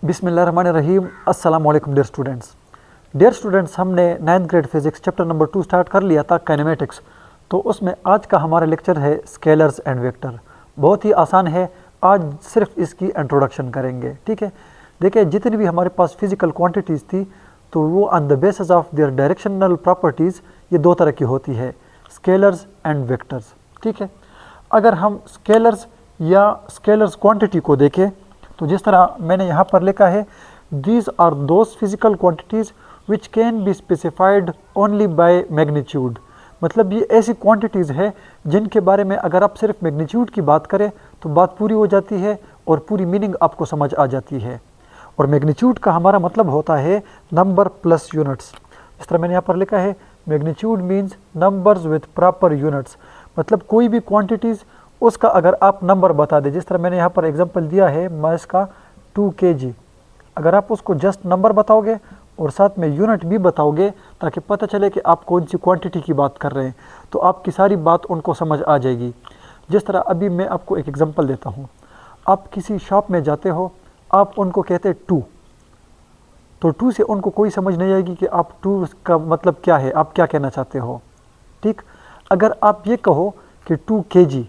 बिस्मिल्लाहिर्रहमानिर्रहीम। अस्सलाम वालेकुम डियर स्टूडेंट्स, हमने 9th grade physics chapter number 2 start कर लिया था, काइनेमेटिक्स। तो उसमें आज का हमारा लेक्चर है स्केलर्स एंड वेक्टर। बहुत ही आसान है, आज सिर्फ इसकी इंट्रोडक्शन करेंगे। ठीक है, देखिए जितनी भी हमारे पास फिज़िकल क्वांटिटीज़ थी तो वो on the basis of their directional properties ये दो तरह की होती है, स्केलर्स एंड वेक्टर्स। ठीक है, अगर हम स्केलर्स या स्केलर्स क्वांटिटी को देखें तो जिस तरह मैंने यहाँ पर लिखा है, these are those physical quantities which can be specified only by magnitude. मतलब ये ऐसी क्वांटिटीज़ है जिनके बारे में अगर आप सिर्फ मैग्नीट्यूड की बात करें तो बात पूरी हो जाती है और पूरी मीनिंग आपको समझ आ जाती है। और मैग्नीट्यूड का हमारा मतलब होता है नंबर प्लस यूनिट्स। इस तरह मैंने यहाँ पर लिखा है, magnitude means numbers with proper units. मतलब कोई भी क्वांटिटीज़ उसका अगर आप नंबर बता दें, जिस तरह मैंने यहाँ पर एग्जांपल दिया है मास का 2 kg, अगर आप उसको जस्ट नंबर बताओगे और साथ में यूनिट भी बताओगे ताकि पता चले कि आप कौन सी क्वांटिटी की बात कर रहे हैं, तो आपकी सारी बात उनको समझ आ जाएगी। जिस तरह अभी मैं आपको एक एग्जांपल देता हूँ, आप किसी शॉप में जाते हो, आप उनको कहते हैं 2, तो 2 से उनको कोई समझ नहीं आएगी कि आप 2 का मतलब क्या है, आप क्या कहना चाहते हो। ठीक, अगर आप ये कहो कि 2 kg,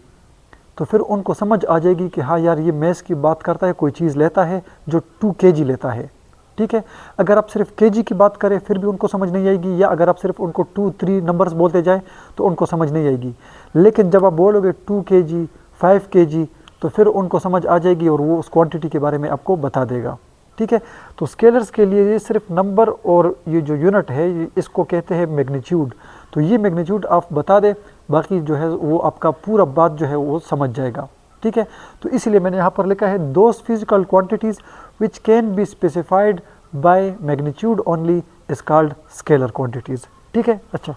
तो फिर उनको समझ आ जाएगी कि हाँ यार, ये मैस की बात करता है, कोई चीज़ लेता है जो 2 kg लेता है। ठीक है, अगर आप सिर्फ kg की बात करें फिर भी उनको समझ नहीं आएगी, या अगर आप सिर्फ उनको 2-3 नंबर्स बोलते जाएं तो उनको समझ नहीं आएगी। लेकिन जब आप बोलोगे 2 kg, 5 kg, तो फिर उनको समझ आ जाएगी और वो उस क्वांटिटी के बारे में आपको बता देगा। ठीक है, तो स्केलर्स के लिए ये सिर्फ नंबर और ये जो यूनिट है इसको कहते हैं मैग्नीट्यूड। तो ये मैग्नीट्यूड आप बता दें, बाकी जो है वो आपका पूरा बात जो है वो समझ जाएगा। ठीक है, तो इसलिए मैंने यहाँ पर लिखा है those physical quantities which can be specified by magnitude only is called scalar quantities. ठीक है, अच्छा,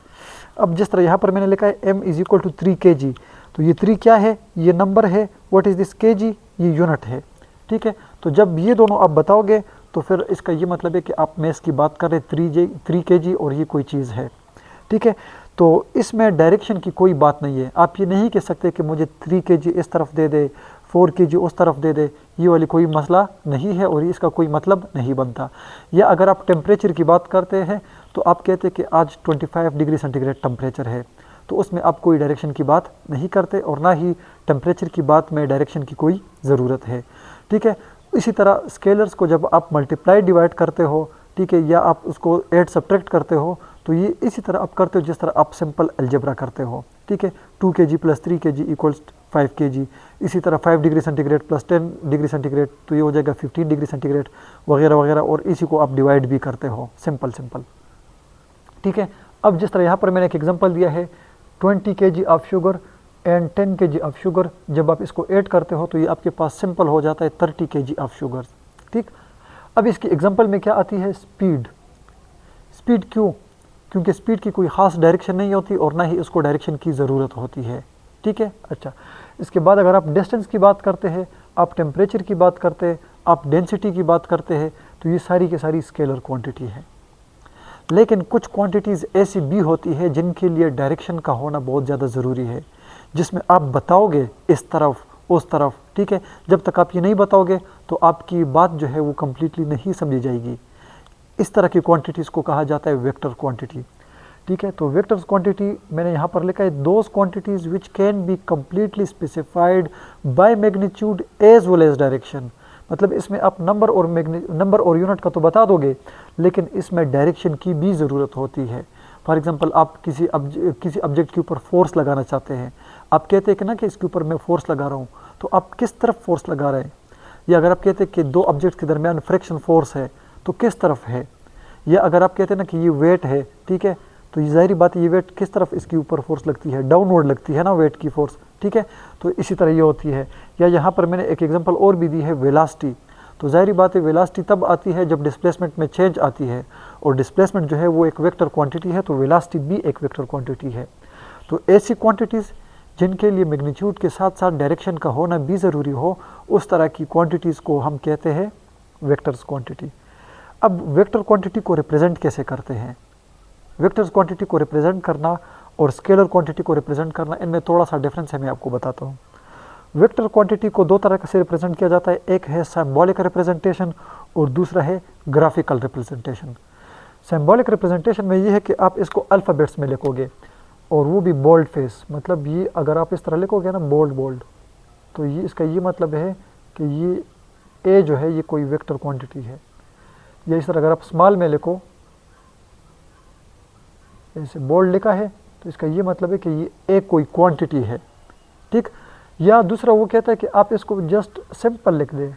अब जिस तरह यहाँ पर मैंने लिखा है m = 3 kg, तो ये 3 क्या है, ये नंबर है, व्हाट इज़ दिस kg, ये यूनिट है। ठीक है, तो जब ये दोनों आप बताओगे तो फिर इसका ये मतलब है कि आप मैस की बात कर रहे 3 kg और ये कोई चीज़ है। ठीक है, तो इसमें डायरेक्शन की कोई बात नहीं है। आप ये नहीं कह सकते कि मुझे 3 kg इस तरफ दे दे, 4 kg उस तरफ दे दे, ये वाली कोई मसला नहीं है और इसका कोई मतलब नहीं बनता। या अगर आप टेम्परेचर की बात करते हैं तो आप कहते हैं कि आज 25 डिग्री सेंटीग्रेड टेम्परेचर है, तो उसमें आप कोई डायरेक्शन की बात नहीं करते और ना ही टेम्परेचर की बात में डायरेक्शन की कोई ज़रूरत है। ठीक है, इसी तरह स्केलर्स को जब आप मल्टीप्लाई डिवाइड करते हो, ठीक है, या आप उसको ऐड सब्ट्रैक्ट करते हो, तो ये इसी तरह आप करते हो जिस तरह आप सिंपल अलजेब्रा करते हो। ठीक है, 2 kg + 3 kg = 5 kg। इसी तरह 5 डिग्री सेंटीग्रेड + 10 डिग्री सेंटीग्रेड, तो ये हो जाएगा 15 डिग्री सेंटीग्रेड वगैरह वगैरह, और इसी को आप डिवाइड भी करते हो सिंपल। ठीक है, अब जिस तरह यहाँ पर मैंने एक एग्जांपल दिया है 20 kg of sugar and 10 kg of sugar, जब आप इसको ऐड करते हो तो ये आपके पास सिंपल हो जाता है 30 kg ऑफ शुगर। ठीक, अब इसकी एग्जांपल में क्या आती है, स्पीड। स्पीड क्यों? क्योंकि स्पीड की कोई ख़ास डायरेक्शन नहीं होती और ना ही उसको डायरेक्शन की ज़रूरत होती है। ठीक है, अच्छा, इसके बाद अगर आप डिस्टेंस की बात करते हैं, आप टेम्परेचर की बात करते हैं, आप डेंसिटी की बात करते हैं, तो ये सारी की सारी स्केलर क्वांटिटी है। लेकिन कुछ क्वांटिटीज़ ऐसी भी होती है जिनके लिए डायरेक्शन का होना बहुत ज़्यादा ज़रूरी है, जिसमें आप बताओगे इस तरफ उस तरफ। ठीक है, जब तक आप ये नहीं बताओगे तो आपकी बात जो है वो कम्प्लीटली नहीं समझी जाएगी। इस तरह की क्वांटिटीज़ को कहा जाता है वेक्टर क्वांटिटी। ठीक है, तो वेक्टर्स क्वांटिटी मैंने यहाँ पर लिखा है those quantities which can be completely specified by magnitude as well as direction. मतलब इसमें आप नंबर और यूनिट का तो बता दोगे, लेकिन इसमें डायरेक्शन की भी ज़रूरत होती है। फॉर एग्जांपल, आप किसी ऑब्जेक्ट के ऊपर फोर्स लगाना चाहते हैं, आप कहते हैं कि ना कि इसके ऊपर मैं फोर्स लगा रहा हूँ, तो आप किस तरफ फोर्स लगा रहे हैं। या अगर आप कहते हैं कि 2 ऑब्जेक्ट के दरमियान फ्रिक्शन फोर्स है, तो किस तरफ है। या अगर आप कहते हैं ना कि ये वेट है, ठीक है, तो ये ज़ाहिर बात है ये वेट किस तरफ इसके ऊपर फोर्स लगती है, डाउनवर्ड लगती है ना वेट की फोर्स। ठीक है, तो इसी तरह ये होती है। या यहाँ पर मैंने एक एग्जांपल और भी दी है, वेलोसिटी। तो ज़ाहिर बात है वेलोसिटी तब आती है जब डिस्प्लेसमेंट में चेंज आती है, और डिस्प्लेसमेंट जो है वो एक वेक्टर क्वांटिटी है, तो वेलोसिटी भी एक वेक्टर क्वांटिटी है। तो ऐसी क्वांटिटीज़ जिनके लिए मैग्नीट्यूड के साथ साथ डायरेक्शन का होना भी ज़रूरी हो, उस तरह की क्वांटिटीज़ को हम कहते हैं वेक्टर्स क्वांटिटी। अब वेक्टर क्वांटिटी को रिप्रेजेंट कैसे करते हैं? वेक्टर्स क्वांटिटी को रिप्रेजेंट करना और स्केलर क्वांटिटी को रिप्रेजेंट करना, इनमें थोड़ा सा डिफरेंस है, मैं आपको बताता हूँ। वेक्टर क्वांटिटी को दो तरह से रिप्रेजेंट किया जाता है, एक है सिंबॉलिक रिप्रेजेंटेशन और दूसरा है ग्राफिकल रिप्रेजेंटेशन। सिंबॉलिक रिप्रेजेंटेशन में ये है कि आप इसको अल्फ़ाबेट्स में लिखोगे और वो भी बोल्ड फेस, मतलब ये अगर आप इस तरह लिखोगे ना बोल्ड बोल्ड, तो ये इसका ये मतलब है कि ये ए जो है ये कोई वेक्टर क्वांटिटी है। या इस तरह अगर आप स्मॉल में लिखो, ऐसे बोल्ड लिखा है तो इसका ये मतलब है कि ये एक कोई क्वांटिटी है, ठीक। या दूसरा वो कहता है कि आप इसको जस्ट सिंपल लिख दे,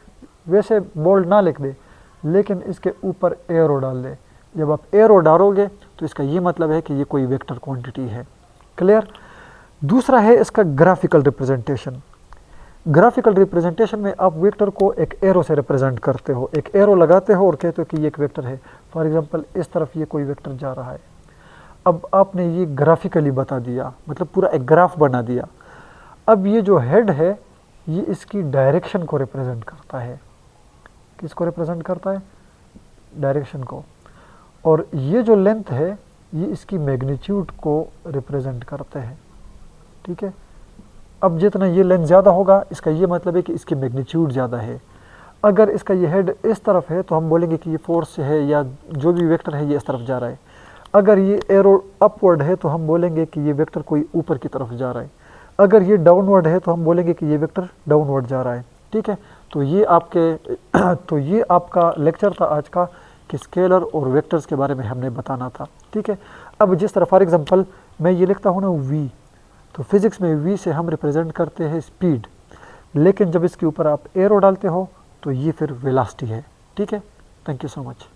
वैसे बोल्ड ना लिख दे लेकिन इसके ऊपर एरो डाल दे। जब आप एरो डालोगे तो इसका ये मतलब है कि ये कोई वेक्टर क्वांटिटी है। क्लियर। दूसरा है इसका ग्राफिकल रिप्रेजेंटेशन। ग्राफिकल रिप्रेजेंटेशन में आप वेक्टर को एक एरो से रिप्रेजेंट करते हो, एक एरो लगाते हो और कहते हो कि ये एक वेक्टर है। फॉर एग्जांपल इस तरफ ये कोई वेक्टर जा रहा है, अब आपने ये ग्राफिकली बता दिया, मतलब पूरा एक ग्राफ बना दिया। अब ये जो हेड है ये इसकी डायरेक्शन को रिप्रेजेंट करता है। किसको रिप्रेजेंट करता है? डायरेक्शन को। और ये जो लेंथ है ये इसकी मैग्नीट्यूड को रिप्रेजेंट करते हैं, ठीक है। अब जितना ये लेंथ ज़्यादा होगा इसका ये मतलब है कि इसकी मैग्नीट्यूड ज़्यादा है। अगर इसका ये हेड इस तरफ है तो हम बोलेंगे कि ये फोर्स है या जो भी वेक्टर है ये इस तरफ जा रहा है। अगर ये एरो अपवर्ड है तो हम बोलेंगे कि ये वेक्टर कोई ऊपर की तरफ जा रहा है। अगर ये डाउनवर्ड है तो हम बोलेंगे कि ये वेक्टर डाउनवर्ड जा रहा है, ठीक है। तो ये आपका लेक्चर था आज का कि स्केलर और वेक्टर्स के बारे में हमने बताना था, ठीक है। अब जिस तरह फॉर एग्जांपल मैं ये लिखता हूँ ना v, तो फिज़िक्स में v से हम रिप्रेजेंट करते हैं स्पीड, लेकिन जब इसके ऊपर आप एरो डालते हो तो ये फिर वेलोसिटी है, ठीक है। Thank you so much.